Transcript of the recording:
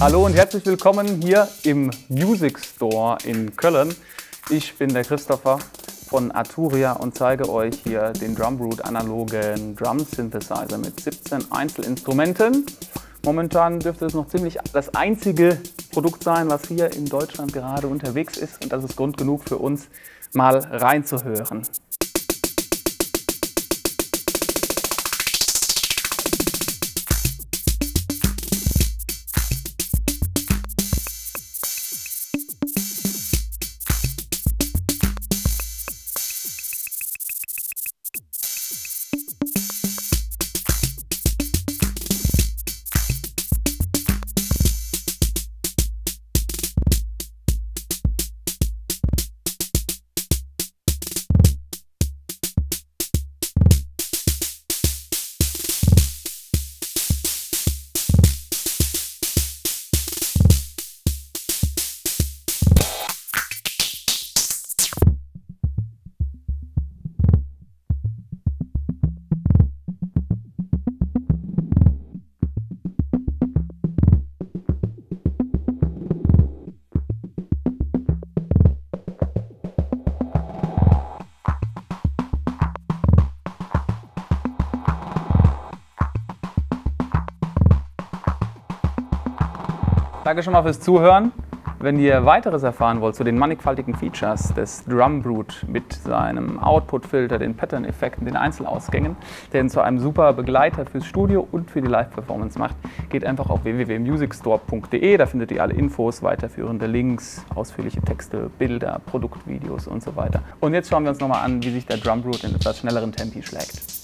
Hallo und herzlich willkommen hier im Music Store in Köln. Ich bin der Christopher von Arturia und zeige euch hier den Drumbrute analogen Drum Synthesizer mit 17 Einzelinstrumenten. Momentan dürfte es noch ziemlich das einzige Produkt sein, was hier in Deutschland gerade unterwegs ist, und das ist Grund genug für uns, mal reinzuhören. Danke schon mal fürs Zuhören. Wenn ihr weiteres erfahren wollt zu den mannigfaltigen Features des Drumbrute mit seinem Output-Filter, den Pattern-Effekten, den Einzelausgängen, der ihn zu einem super Begleiter fürs Studio und für die Live-Performance macht, geht einfach auf www.musicstore.de. Da findet ihr alle Infos, weiterführende Links, ausführliche Texte, Bilder, Produktvideos und so weiter. Und jetzt schauen wir uns nochmal an, wie sich der Drumbrute in etwas schnelleren Tempi schlägt.